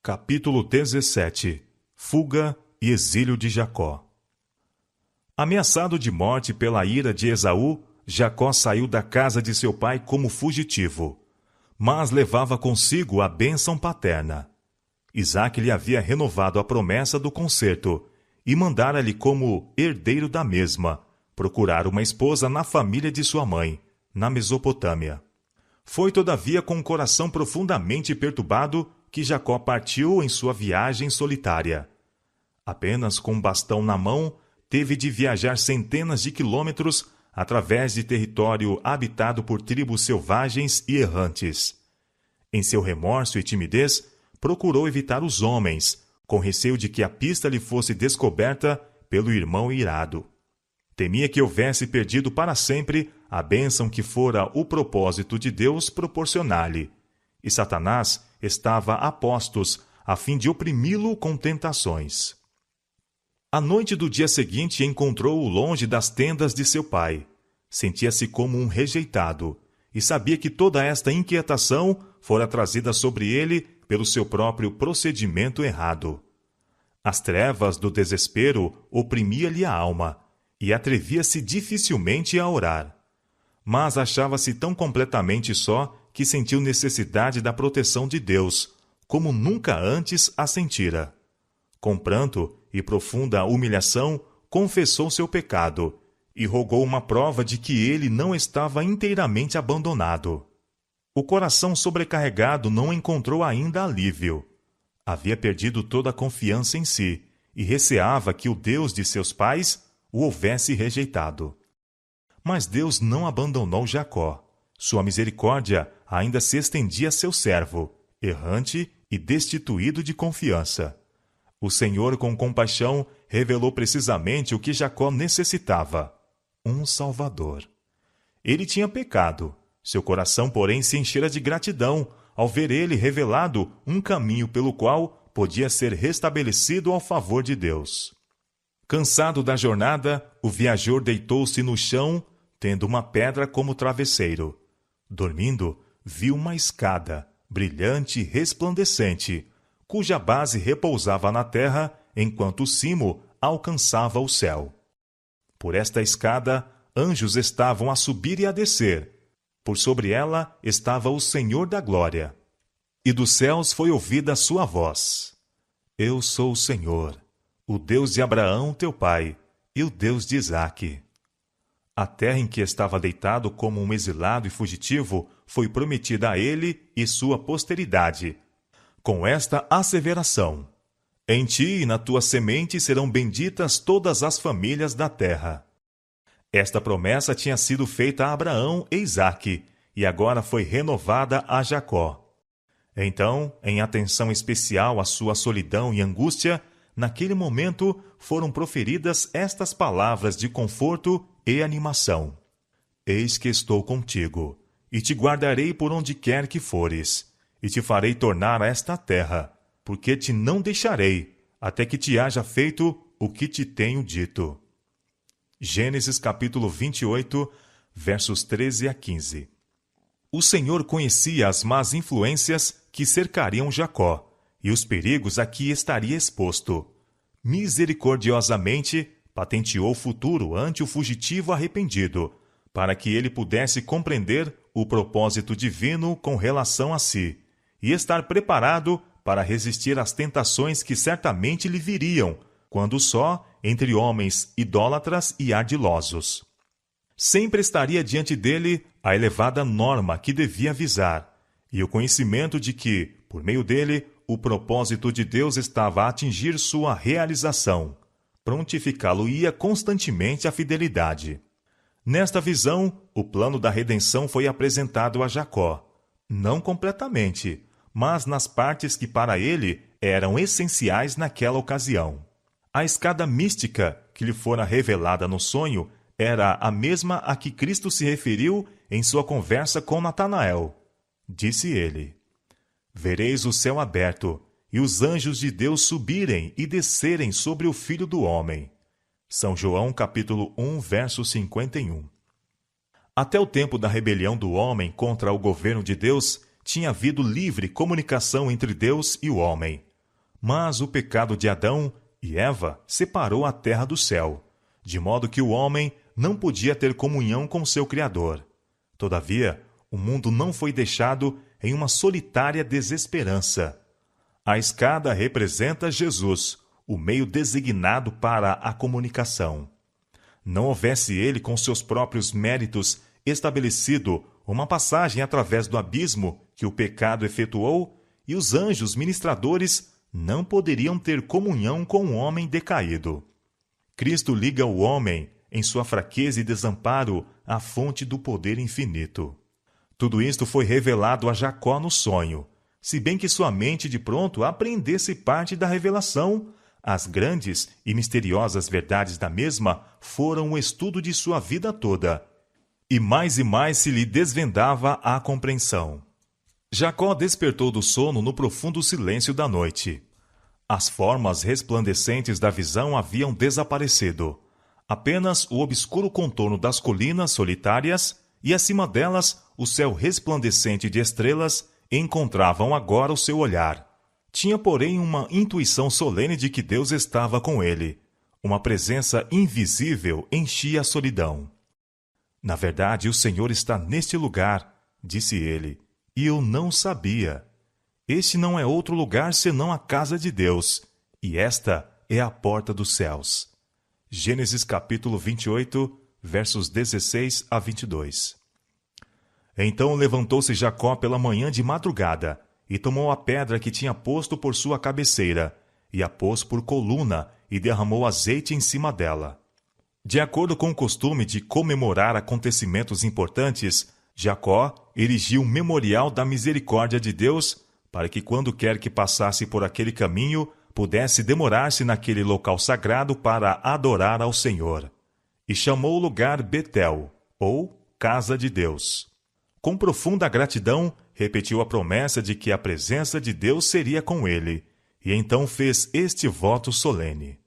Capítulo 17. Fuga e exílio de Jacó. Ameaçado de morte pela ira de Esaú, Jacó saiu da casa de seu pai como fugitivo, mas levava consigo a bênção paterna. Isaque lhe havia renovado a promessa do concerto e mandara-lhe como herdeiro da mesma procurar uma esposa na família de sua mãe, na Mesopotâmia. Foi, todavia, com o coração profundamente perturbado que Jacó partiu em sua viagem solitária. Apenas com um bastão na mão, teve de viajar centenas de quilômetros através de território habitado por tribos selvagens e errantes. Em seu remorso e timidez, procurou evitar os homens, com receio de que a pista lhe fosse descoberta pelo irmão irado. Temia que houvesse perdido para sempre a bênção que fora o propósito de Deus proporcionar-lhe, e Satanás estava a postos a fim de oprimi-lo com tentações. À noite do dia seguinte encontrou-o longe das tendas de seu pai. Sentia-se como um rejeitado, e sabia que toda esta inquietação fora trazida sobre ele pelo seu próprio procedimento errado. As trevas do desespero oprimia-lhe a alma, e atrevia-se dificilmente a orar. Mas achava-se tão completamente só que sentiu necessidade da proteção de Deus, como nunca antes a sentira. Com pranto e profunda humilhação, confessou seu pecado e rogou uma prova de que ele não estava inteiramente abandonado. O coração sobrecarregado não encontrou ainda alívio. Havia perdido toda a confiança em si e receava que o Deus de seus pais o houvesse rejeitado. Mas Deus não abandonou Jacó. Sua misericórdia ainda se estendia a seu servo, errante e destituído de confiança. O Senhor, com compaixão, revelou precisamente o que Jacó necessitava: um Salvador. Ele tinha pecado. Seu coração, porém, se enchera de gratidão ao ver ele revelado um caminho pelo qual podia ser restabelecido ao favor de Deus. Cansado da jornada, o viajor deitou-se no chão, tendo uma pedra como travesseiro. Dormindo, viu uma escada, brilhante e resplandecente, cuja base repousava na terra, enquanto o cimo alcançava o céu. Por esta escada, anjos estavam a subir e a descer. Por sobre ela estava o Senhor da glória. E dos céus foi ouvida a sua voz: Eu sou o Senhor, o Deus de Abraão, teu pai, e o Deus de Isaque. A terra em que estava deitado como um exilado e fugitivo foi prometida a ele e sua posteridade, com esta asseveração: Em ti e na tua semente serão benditas todas as famílias da terra. Esta promessa tinha sido feita a Abraão e Isaque, e agora foi renovada a Jacó. Então, em atenção especial à sua solidão e angústia, naquele momento foram proferidas estas palavras de conforto e animação: Eis que estou contigo, e te guardarei por onde quer que fores, e te farei tornar a esta terra, porque te não deixarei, até que te haja feito o que te tenho dito. Gênesis capítulo 28, versos 13 a 15. O Senhor conhecia as más influências que cercariam Jacó, e os perigos a que estaria exposto. Misericordiosamente, patenteou o futuro ante o fugitivo arrependido, para que ele pudesse compreender o propósito divino com relação a si, e estar preparado para resistir às tentações que certamente lhe viriam, quando só entre homens idólatras e ardilosos. Sempre estaria diante dele a elevada norma que devia visar, e o conhecimento de que, por meio dele, o propósito de Deus estava a atingir sua realização. Prontificá-lo-ia constantemente a fidelidade. Nesta visão, o plano da redenção foi apresentado a Jacó, não completamente, mas nas partes que para ele eram essenciais naquela ocasião. A escada mística que lhe fora revelada no sonho era a mesma a que Cristo se referiu em sua conversa com Natanael. Disse ele: Vereis o céu aberto, e os anjos de Deus subirem e descerem sobre o Filho do Homem. São João capítulo 1, verso 51. Até o tempo da rebelião do homem contra o governo de Deus, tinha havido livre comunicação entre Deus e o homem. Mas o pecado de Adão e Eva separou a terra do céu, de modo que o homem não podia ter comunhão com seu Criador. Todavia, o mundo não foi deixado em uma solitária desesperança. A escada representa Jesus, o meio designado para a comunicação. Não houvesse ele, com seus próprios méritos, estabelecido uma passagem através do abismo que o pecado efetuou, e os anjos ministradores não poderiam ter comunhão com o homem decaído. Cristo liga o homem, em sua fraqueza e desamparo, à fonte do poder infinito. Tudo isto foi revelado a Jacó no sonho, se bem que sua mente de pronto apreendesse parte da revelação. As grandes e misteriosas verdades da mesma foram o estudo de sua vida toda, e mais se lhe desvendava a compreensão. Jacó despertou do sono no profundo silêncio da noite. As formas resplandecentes da visão haviam desaparecido. Apenas o obscuro contorno das colinas solitárias e, acima delas, o céu resplandecente de estrelas encontravam agora o seu olhar. Tinha, porém, uma intuição solene de que Deus estava com ele. Uma presença invisível enchia a solidão. Na verdade, o Senhor está neste lugar, disse ele, e eu não sabia. Este não é outro lugar senão a casa de Deus, e esta é a porta dos céus. Gênesis capítulo 28, versos 16 a 22. Então levantou-se Jacó pela manhã de madrugada, e tomou a pedra que tinha posto por sua cabeceira, e a pôs por coluna, e derramou azeite em cima dela. De acordo com o costume de comemorar acontecimentos importantes, Jacó erigiu um memorial da misericórdia de Deus, para que quando quer que passasse por aquele caminho, pudesse demorar-se naquele local sagrado para adorar ao Senhor. E chamou o lugar Betel, ou Casa de Deus. Com profunda gratidão, repetiu a promessa de que a presença de Deus seria com ele, e então fez este voto solene: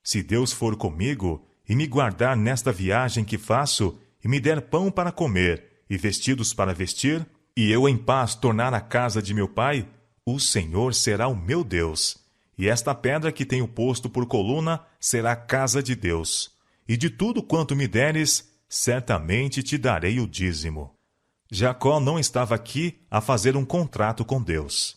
Se Deus for comigo e me guardar nesta viagem que faço, e me der pão para comer e vestidos para vestir, e eu em paz tornar à casa de meu pai, o Senhor será o meu Deus, e esta pedra que tenho posto por coluna será a casa de Deus, e de tudo quanto me deres, certamente te darei o dízimo. Jacó não estava aqui a fazer um contrato com Deus.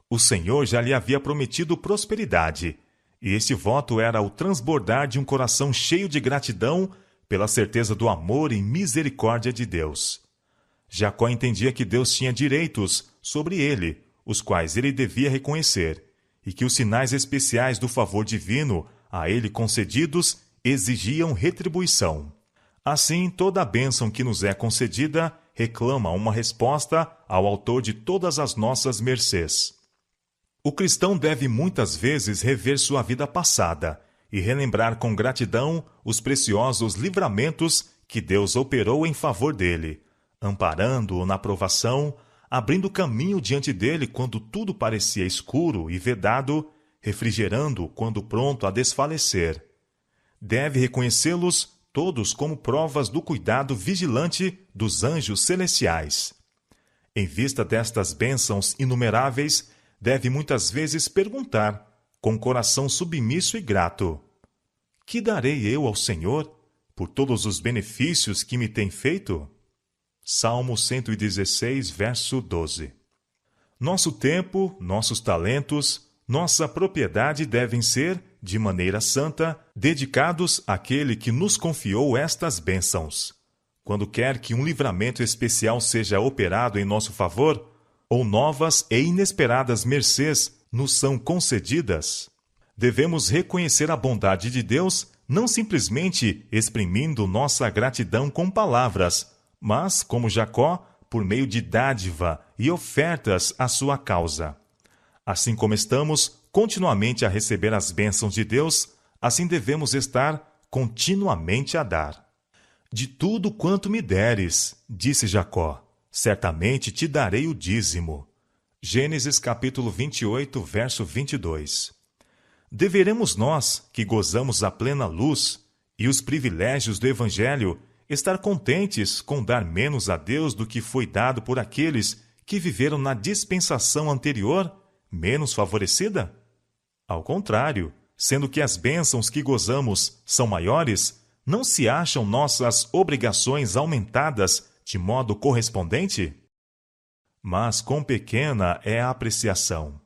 O Senhor já lhe havia prometido prosperidade, e este voto era o transbordar de um coração cheio de gratidão pela certeza do amor e misericórdia de Deus. Jacó entendia que Deus tinha direitos sobre ele, os quais ele devia reconhecer, e que os sinais especiais do favor divino a ele concedidos exigiam retribuição. Assim, toda a bênção que nos é concedida reclama uma resposta ao autor de todas as nossas mercês. O cristão deve muitas vezes rever sua vida passada e relembrar com gratidão os preciosos livramentos que Deus operou em favor dele, amparando-o na provação, abrindo caminho diante dele quando tudo parecia escuro e vedado, refrigerando-o quando pronto a desfalecer. Deve reconhecê-los todos como provas do cuidado vigilante dos anjos celestiais. Em vista destas bênçãos inumeráveis, deve muitas vezes perguntar, com coração submisso e grato: que darei eu ao Senhor por todos os benefícios que me tem feito? Salmo 116, verso 12. Nosso tempo, nossos talentos, nossa propriedade devem ser, de maneira santa, dedicados àquele que nos confiou estas bênçãos. Quando quer que um livramento especial seja operado em nosso favor, ou novas e inesperadas mercês nos são concedidas, devemos reconhecer a bondade de Deus, não simplesmente exprimindo nossa gratidão com palavras, mas, como Jacó, por meio de dádiva e ofertas à sua causa. Assim como estamos continuamente a receber as bênçãos de Deus, assim devemos estar continuamente a dar. De tudo quanto me deres, disse Jacó, certamente te darei o dízimo. Gênesis capítulo 28, verso 22. Deveremos nós, que gozamos a plena luz e os privilégios do Evangelho, estar contentes com dar menos a Deus do que foi dado por aqueles que viveram na dispensação anterior, menos favorecida? Ao contrário, sendo que as bênçãos que gozamos são maiores, não se acham nossas obrigações aumentadas de modo correspondente? Mas quão pequena é a apreciação!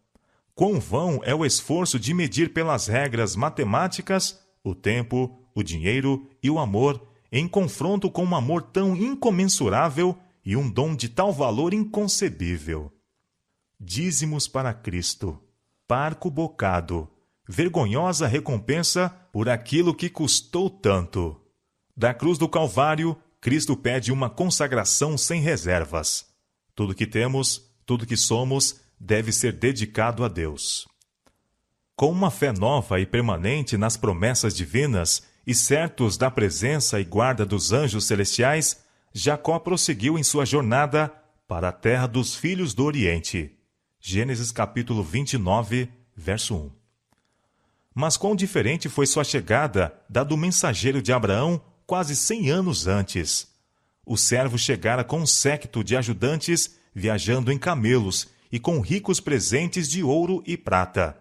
Quão vão é o esforço de medir pelas regras matemáticas o tempo, o dinheiro e o amor em confronto com um amor tão incomensurável e um dom de tal valor inconcebível. Dízimos para Cristo, parco bocado, vergonhosa recompensa por aquilo que custou tanto. Da cruz do Calvário, Cristo pede uma consagração sem reservas. Tudo que temos, tudo que somos, deve ser dedicado a Deus. Com uma fé nova e permanente nas promessas divinas e certos da presença e guarda dos anjos celestiais, Jacó prosseguiu em sua jornada para a terra dos filhos do Oriente. Gênesis capítulo 29, verso 1. Mas quão diferente foi sua chegada da do mensageiro de Abraão quase 100 anos antes. O servo chegara com um séquito de ajudantes, viajando em camelos e com ricos presentes de ouro e prata.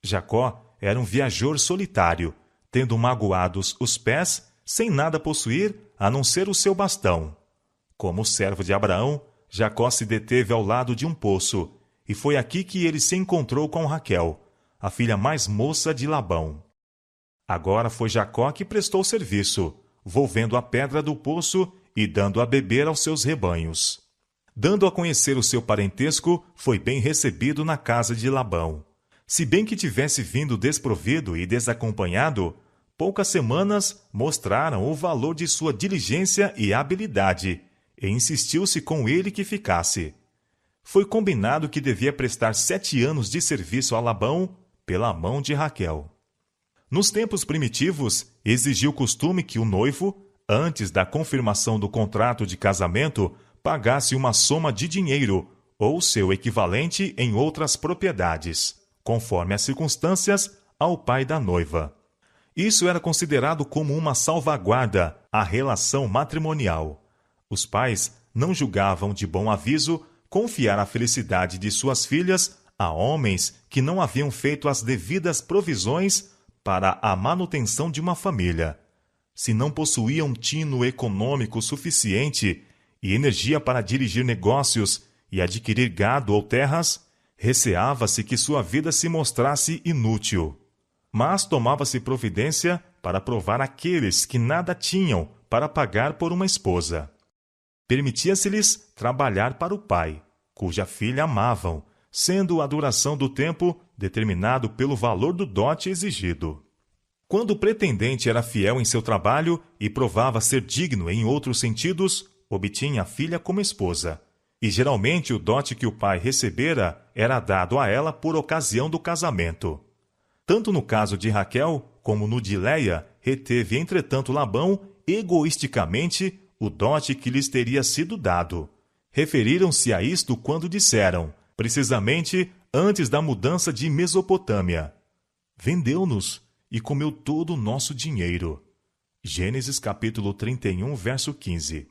Jacó era um viajor solitário, tendo magoados os pés, sem nada possuir, a não ser o seu bastão. Como servo de Abraão, Jacó se deteve ao lado de um poço, e foi aqui que ele se encontrou com Raquel, a filha mais moça de Labão. Agora foi Jacó que prestou serviço, volvendo a pedra do poço e dando a beber aos seus rebanhos. Dando a conhecer o seu parentesco, foi bem recebido na casa de Labão. Se bem que tivesse vindo desprovido e desacompanhado, poucas semanas mostraram o valor de sua diligência e habilidade, e insistiu-se com ele que ficasse. Foi combinado que devia prestar 7 anos de serviço a Labão pela mão de Raquel. Nos tempos primitivos, exigia o costume que o noivo, antes da confirmação do contrato de casamento, pagasse uma soma de dinheiro, ou seu equivalente em outras propriedades, conforme as circunstâncias, ao pai da noiva. Isso era considerado como uma salvaguarda à relação matrimonial. Os pais não julgavam de bom aviso confiar a felicidade de suas filhas a homens que não haviam feito as devidas provisões para a manutenção de uma família. Se não possuíam tino econômico suficiente e energia para dirigir negócios e adquirir gado ou terras, receava-se que sua vida se mostrasse inútil. Mas tomava-se providência para provar aqueles que nada tinham para pagar por uma esposa. Permitia-se-lhes trabalhar para o pai, cuja filha amavam, sendo a duração do tempo determinado pelo valor do dote exigido. Quando o pretendente era fiel em seu trabalho e provava ser digno em outros sentidos, obtinha a filha como esposa. E geralmente o dote que o pai recebera era dado a ela por ocasião do casamento. Tanto no caso de Raquel como no de Léia, reteve entretanto Labão egoisticamente o dote que lhes teria sido dado. Referiram-se a isto quando disseram, precisamente antes da mudança de Mesopotâmia: vendeu-nos e comeu todo o nosso dinheiro. Gênesis capítulo 31, verso 15.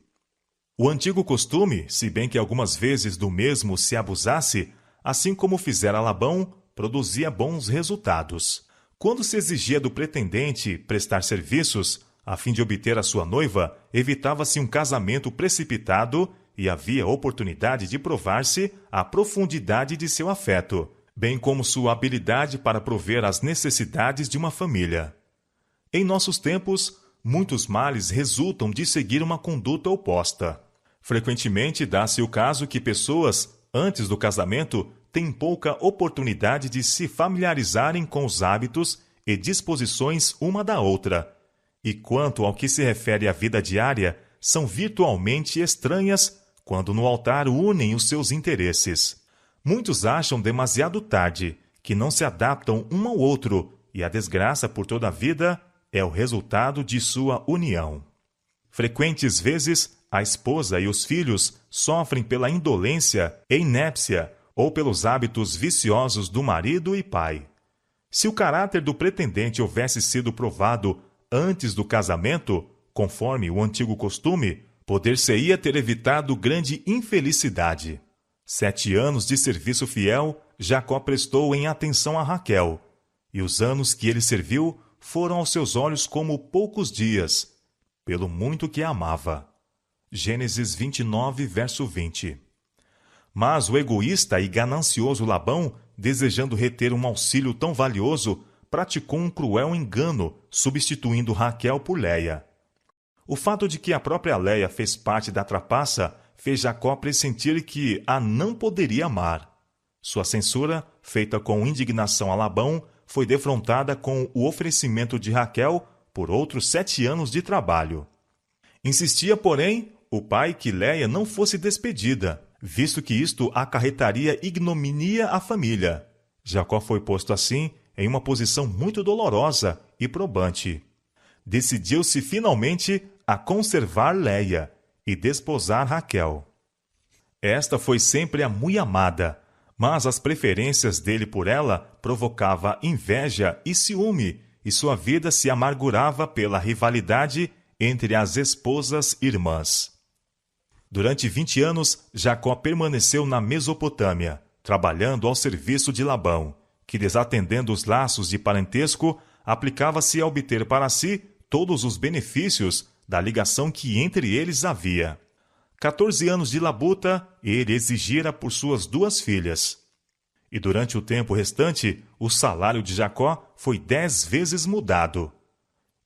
O antigo costume, se bem que algumas vezes do mesmo se abusasse, assim como fizera Labão, produzia bons resultados. Quando se exigia do pretendente prestar serviços, a fim de obter a sua noiva, evitava-se um casamento precipitado e havia oportunidade de provar-se a profundidade de seu afeto, bem como sua habilidade para prover as necessidades de uma família. Em nossos tempos, muitos males resultam de seguir uma conduta oposta. Frequentemente dá-se o caso que pessoas, antes do casamento, têm pouca oportunidade de se familiarizarem com os hábitos e disposições uma da outra, e quanto ao que se refere à vida diária, são virtualmente estranhas quando no altar unem os seus interesses. Muitos acham demasiado tarde que não se adaptam um ao outro, e a desgraça por toda a vida é o resultado de sua união. Frequentes vezes, a esposa e os filhos sofrem pela indolência e inépcia ou pelos hábitos viciosos do marido e pai. Se o caráter do pretendente houvesse sido provado antes do casamento, conforme o antigo costume, poder-se-ia ter evitado grande infelicidade. 7 anos de serviço fiel Jacó prestou em atenção a Raquel, e os anos que ele serviu foram aos seus olhos como poucos dias, pelo muito que a amava. Gênesis 29, verso 20. Mas o egoísta e ganancioso Labão, desejando reter um auxílio tão valioso, praticou um cruel engano, substituindo Raquel por Léia. O fato de que a própria Léia fez parte da trapaça fez Jacó pressentir que a não poderia amar. Sua censura, feita com indignação a Labão, foi defrontada com o oferecimento de Raquel por outros 7 anos de trabalho. Insistia, porém, o pai que Léia não fosse despedida, visto que isto acarretaria ignominia à família. Jacó foi posto assim em uma posição muito dolorosa e probante. Decidiu-se finalmente a conservar Léia e desposar Raquel. Esta foi sempre a muito amada, mas as preferências dele por ela provocava inveja e ciúme, e sua vida se amargurava pela rivalidade entre as esposas irmãs. Durante 20 anos, Jacó permaneceu na Mesopotâmia, trabalhando ao serviço de Labão, que, desatendendo os laços de parentesco, aplicava-se a obter para si todos os benefícios da ligação que entre eles havia. 14 anos de labuta ele exigira por suas 2 filhas. E durante o tempo restante, o salário de Jacó foi 10 vezes mudado.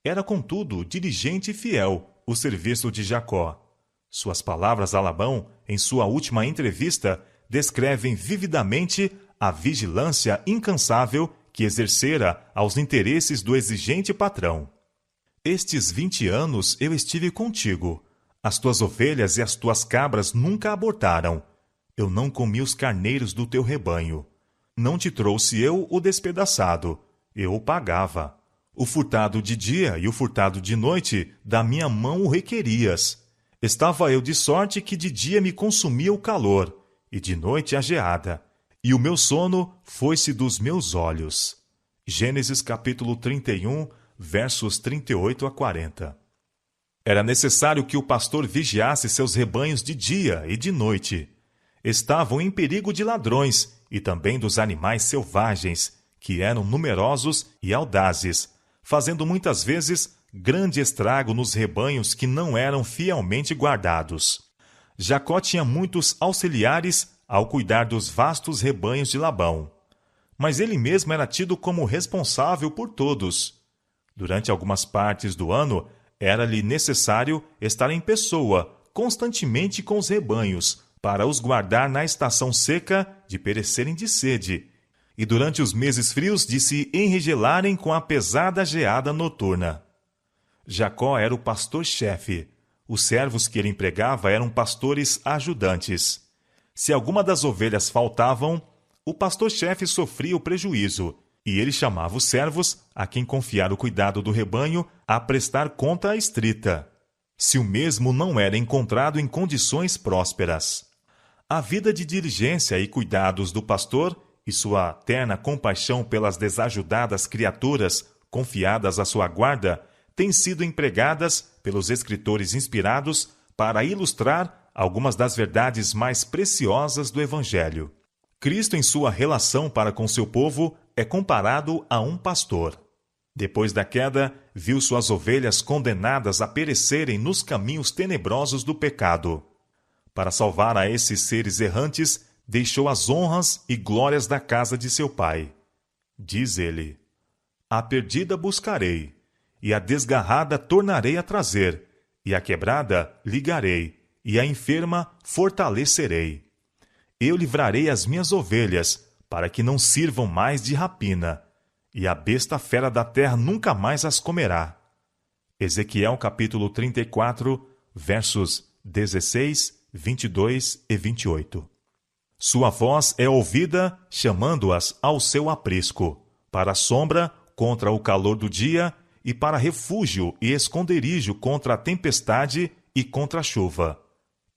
Era, contudo, diligente e fiel o serviço de Jacó. Suas palavras a Labão, em sua última entrevista, descrevem vividamente a vigilância incansável que exercera aos interesses do exigente patrão. Estes 20 anos eu estive contigo. As tuas ovelhas e as tuas cabras nunca abortaram. Eu não comi os carneiros do teu rebanho. Não te trouxe eu o despedaçado. Eu o pagava. O furtado de dia e o furtado de noite, da minha mão o requerias. Estava eu de sorte que de dia me consumia o calor, e de noite a geada, e o meu sono foi-se dos meus olhos. Gênesis capítulo 31, versos 38 a 40. Era necessário que o pastor vigiasse seus rebanhos de dia e de noite. Estavam em perigo de ladrões e também dos animais selvagens, que eram numerosos e audazes, fazendo muitas vezes grande estrago nos rebanhos que não eram fielmente guardados. Jacó tinha muitos auxiliares ao cuidar dos vastos rebanhos de Labão, mas ele mesmo era tido como responsável por todos. Durante algumas partes do ano, era-lhe necessário estar em pessoa, constantemente com os rebanhos, para os guardar na estação seca de perecerem de sede, e durante os meses frios de se enregelarem com a pesada geada noturna. Jacó era o pastor-chefe. Os servos que ele empregava eram pastores ajudantes. Se alguma das ovelhas faltavam, o pastor-chefe sofria o prejuízo, e ele chamava os servos, a quem confiar o cuidado do rebanho, a prestar conta estrita, se o mesmo não era encontrado em condições prósperas. A vida de diligência e cuidados do pastor e sua terna compaixão pelas desajudadas criaturas confiadas à sua guarda têm sido empregadas pelos escritores inspirados para ilustrar algumas das verdades mais preciosas do Evangelho. Cristo, em sua relação para com seu povo, é comparado a um pastor. Depois da queda, viu suas ovelhas condenadas a perecerem nos caminhos tenebrosos do pecado. Para salvar a esses seres errantes, deixou as honras e glórias da casa de seu pai. Diz ele: A perdida buscarei, e a desgarrada tornarei a trazer, e a quebrada ligarei, e a enferma fortalecerei. Eu livrarei as minhas ovelhas, para que não sirvam mais de rapina, e a besta fera da terra nunca mais as comerá. Ezequiel capítulo 34, versos 16, 22 e 28. Sua voz é ouvida, chamando-as ao seu aprisco, para a sombra contra o calor do dia, e para refúgio e esconderijo contra a tempestade e contra a chuva.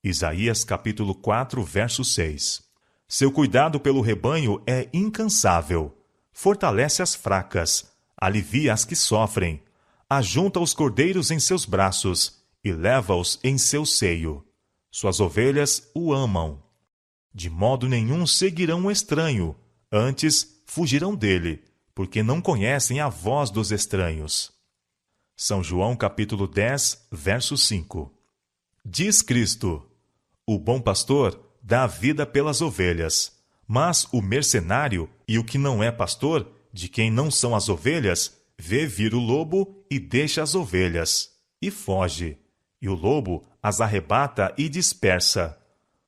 Isaías capítulo 4, verso 6. Seu cuidado pelo rebanho é incansável. Fortalece as fracas, alivia as que sofrem, ajunta os cordeiros em seus braços e leva-os em seu seio. Suas ovelhas o amam. De modo nenhum seguirão o estranho, antes fugirão dele, porque não conhecem a voz dos estranhos. São João capítulo 10, verso 5. Diz Cristo: o bom pastor dá a vida pelas ovelhas, mas o mercenário e o que não é pastor, de quem não são as ovelhas, vê vir o lobo e deixa as ovelhas, e foge, e o lobo as arrebata e dispersa.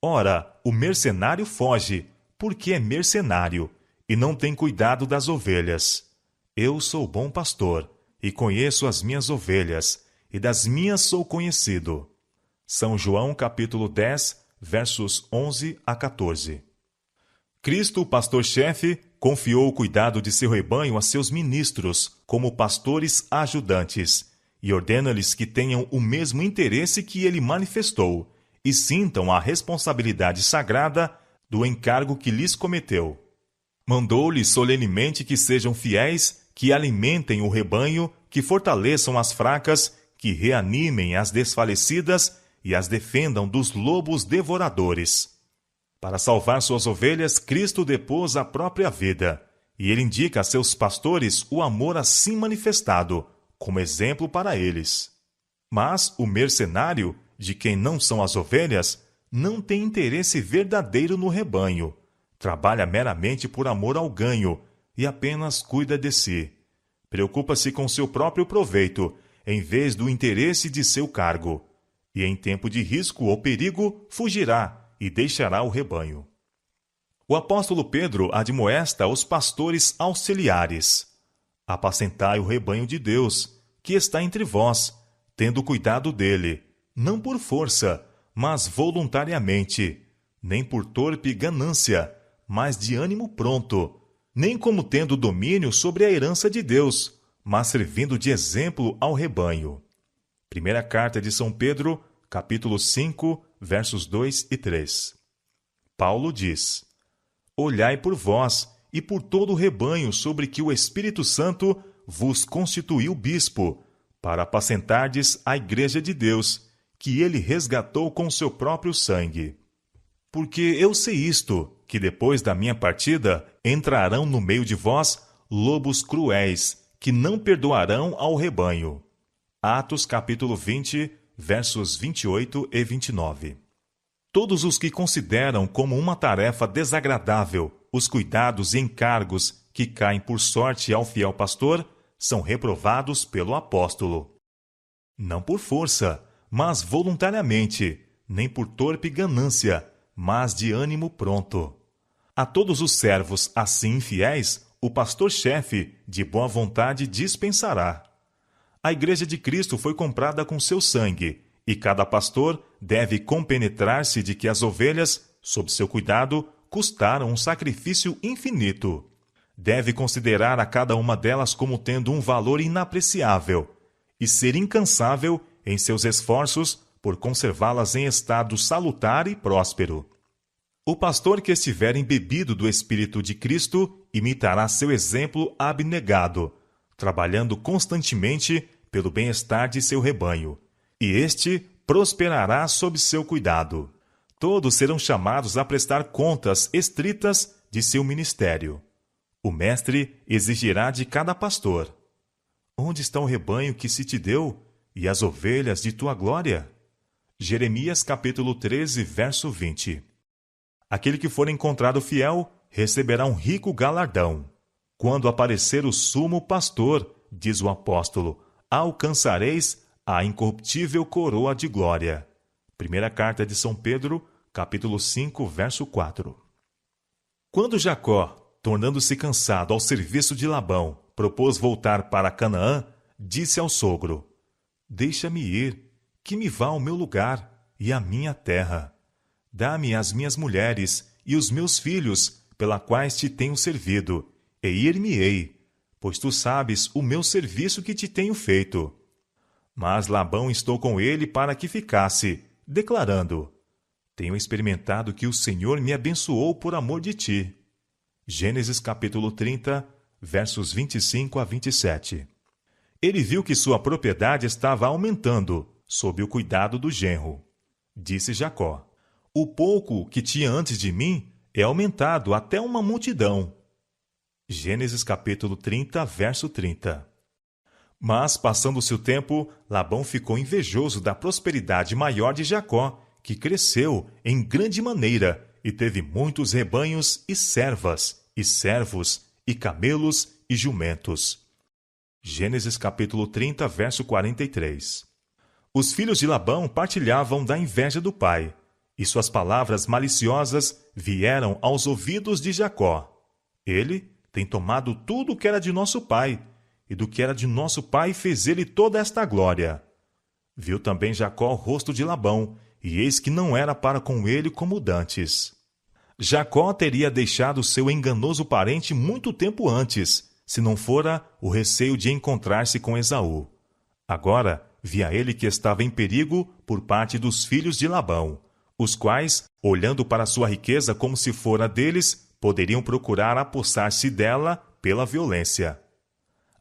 Ora, o mercenário foge, porque é mercenário, e não tem cuidado das ovelhas. Eu sou bom pastor, e conheço as minhas ovelhas, e das minhas sou conhecido. São João capítulo 10, versos 11 a 14. Cristo, o pastor-chefe, confiou o cuidado de seu rebanho a seus ministros, como pastores ajudantes, e ordena-lhes que tenham o mesmo interesse que ele manifestou, e sintam a responsabilidade sagrada do encargo que lhes cometeu. Mandou-lhes solenemente que sejam fiéis, que alimentem o rebanho, que fortaleçam as fracas, que reanimem as desfalecidas e as defendam dos lobos devoradores. Para salvar suas ovelhas, Cristo depôs a própria vida, e ele indica a seus pastores o amor assim manifestado, como exemplo para eles. Mas o mercenário, de quem não são as ovelhas, não tem interesse verdadeiro no rebanho, trabalha meramente por amor ao ganho e apenas cuida de si. Preocupa-se com seu próprio proveito, em vez do interesse de seu cargo, e em tempo de risco ou perigo fugirá e deixará o rebanho. O apóstolo Pedro admoesta os pastores auxiliares: apacentai o rebanho de Deus, que está entre vós, tendo cuidado dele, não por força, mas voluntariamente, nem por torpe ganância, mas de ânimo pronto, nem como tendo domínio sobre a herança de Deus, mas servindo de exemplo ao rebanho. Primeira carta de São Pedro, capítulo 5, versos 2 e 3. Paulo diz: olhai por vós e por todo o rebanho sobre que o Espírito Santo vos constituiu bispo, para apacentardes a igreja de Deus, que ele resgatou com seu próprio sangue. Porque eu sei isto, que depois da minha partida entrarão no meio de vós lobos cruéis, que não perdoarão ao rebanho. Atos capítulo 20, versos 28 e 29. Todos os que consideram como uma tarefa desagradável os cuidados e encargos que caem por sorte ao fiel pastor são reprovados pelo apóstolo. Não por força, mas voluntariamente, nem por torpe ganância, mas de ânimo pronto. A todos os servos assim infiéis, o pastor-chefe, de boa vontade, dispensará. A igreja de Cristo foi comprada com seu sangue, e cada pastor deve compenetrar-se de que as ovelhas, sob seu cuidado, custaram um sacrifício infinito. Deve considerar a cada uma delas como tendo um valor inapreciável, e ser incansável em seus esforços por conservá-las em estado salutar e próspero. O pastor que estiver embebido do Espírito de Cristo imitará seu exemplo abnegado, trabalhando constantemente pelo bem-estar de seu rebanho, e este prosperará sob seu cuidado. Todos serão chamados a prestar contas estritas de seu ministério. O mestre exigirá de cada pastor: onde está o rebanho que se te deu e as ovelhas de tua glória? Jeremias capítulo 13, verso 20. Aquele que for encontrado fiel receberá um rico galardão. Quando aparecer o sumo pastor, diz o apóstolo, alcançareis a incorruptível coroa de glória. Primeira carta de São Pedro, capítulo 5, verso 4. Quando Jacó, tornando-se cansado ao serviço de Labão, propôs voltar para Canaã, disse ao sogro: deixa-me ir, que me vá ao meu lugar e à minha terra. Dá-me as minhas mulheres e os meus filhos, pela quais te tenho servido, e ir-me-ei, pois tu sabes o meu serviço que te tenho feito. Mas Labão instou com ele para que ficasse, declarando: tenho experimentado que o Senhor me abençoou por amor de ti. Gênesis capítulo 30, versos 25 a 27. Ele viu que sua propriedade estava aumentando, sob o cuidado do genro. Disse Jacó: o pouco que tinha antes de mim é aumentado até uma multidão. Gênesis capítulo 30, verso 30. Mas, passando-se o tempo, Labão ficou invejoso da prosperidade maior de Jacó, que cresceu em grande maneira e teve muitos rebanhos e servas, e servos, e camelos e jumentos. Gênesis capítulo 30, verso 43. Os filhos de Labão partilhavam da inveja do pai, e suas palavras maliciosas vieram aos ouvidos de Jacó. Ele tem tomado tudo o que era de nosso pai, e do que era de nosso pai fez ele toda esta glória. Viu também Jacó o rosto de Labão, e eis que não era para com ele como dantes. Jacó teria deixado seu enganoso parente muito tempo antes, se não fora o receio de encontrar-se com Esaú. Agora, via ele que estava em perigo por parte dos filhos de Labão, os quais, olhando para sua riqueza como se fora deles, poderiam procurar apossar-se dela pela violência.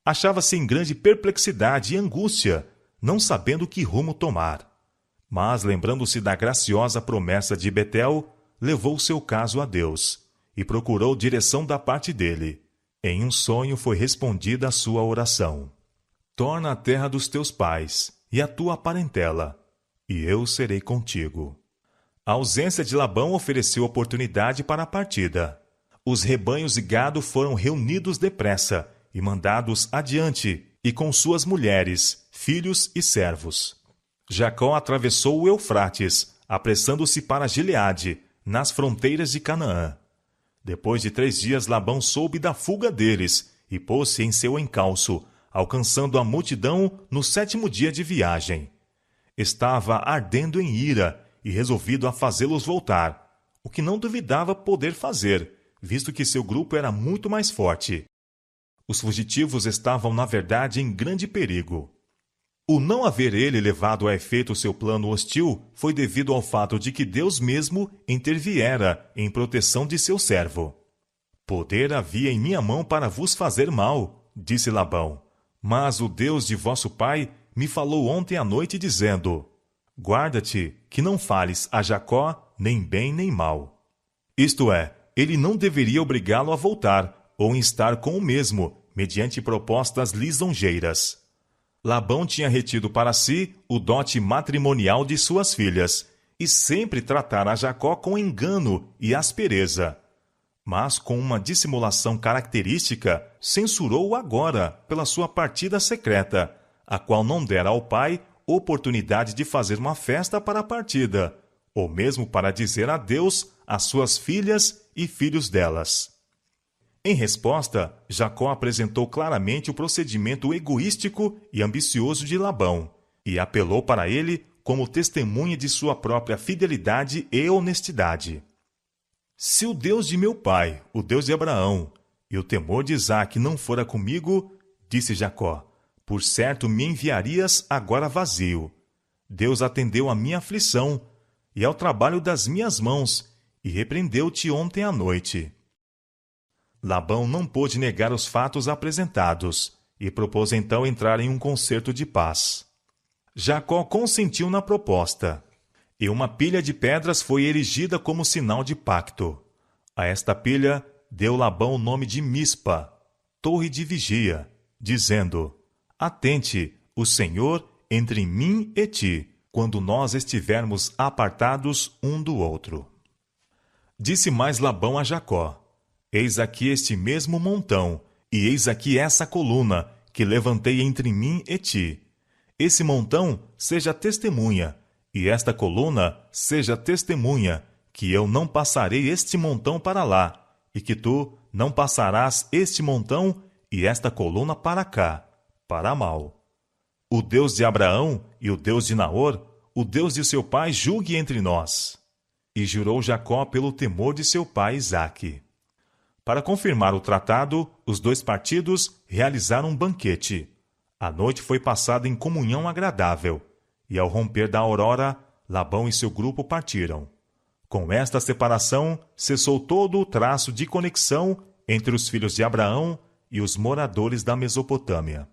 Achava-se em grande perplexidade e angústia, não sabendo que rumo tomar. Mas, lembrando-se da graciosa promessa de Betel, levou seu caso a Deus e procurou direção da parte dele. Em um sonho foi respondida a sua oração: torna a terra dos teus pais e a tua parentela, e eu serei contigo. A ausência de Labão ofereceu oportunidade para a partida. Os rebanhos e gado foram reunidos depressa e mandados adiante, e com suas mulheres, filhos e servos. Jacó atravessou o Eufrates, apressando-se para Gileade, nas fronteiras de Canaã. Depois de 3 dias, Labão soube da fuga deles e pôs-se em seu encalço, alcançando a multidão no 7º dia de viagem. Estava ardendo em ira e resolvido a fazê-los voltar, o que não duvidava poder fazer, visto que seu grupo era muito mais forte. Os fugitivos estavam, na verdade, em grande perigo. O não haver ele levado a efeito seu plano hostil foi devido ao fato de que Deus mesmo interviera em proteção de seu servo. Poder havia em minha mão para vos fazer mal, disse Labão, mas o Deus de vosso pai me falou ontem à noite dizendo: guarda-te que não fales a Jacó nem bem nem mal. Isto é, ele não deveria obrigá-lo a voltar ou instar com o mesmo, mediante propostas lisonjeiras. Labão tinha retido para si o dote matrimonial de suas filhas, e sempre tratara a Jacó com engano e aspereza. Mas, com uma dissimulação característica, censurou-o agora pela sua partida secreta, a qual não dera ao pai oportunidade de fazer uma festa para a partida, ou mesmo para dizer adeus às suas filhas e filhos delas. Em resposta, Jacó apresentou claramente o procedimento egoístico e ambicioso de Labão, e apelou para ele como testemunha de sua própria fidelidade e honestidade. Se o Deus de meu pai, o Deus de Abraão, e o temor de Isaque não fora comigo, disse Jacó, por certo me enviarias agora vazio. Deus atendeu à minha aflição e ao trabalho das minhas mãos, e repreendeu-te ontem à noite. Labão não pôde negar os fatos apresentados, e propôs então entrar em um concerto de paz. Jacó consentiu na proposta, e uma pilha de pedras foi erigida como sinal de pacto. A esta pilha deu Labão o nome de Mispa, torre de vigia, dizendo: atente, o Senhor entre mim e ti, quando nós estivermos apartados um do outro. Disse mais Labão a Jacó: eis aqui este mesmo montão, e eis aqui essa coluna, que levantei entre mim e ti. Esse montão seja testemunha, e esta coluna seja testemunha, que eu não passarei este montão para lá, e que tu não passarás este montão e esta coluna para cá, para mal. O Deus de Abraão e o Deus de Naor, o Deus de seu pai, julgue entre nós. E jurou Jacó pelo temor de seu pai Isaque. Para confirmar o tratado, os 2 partidos realizaram um banquete. A noite foi passada em comunhão agradável, e ao romper da aurora, Labão e seu grupo partiram. Com esta separação, cessou todo o traço de conexão entre os filhos de Abraão e os moradores da Mesopotâmia.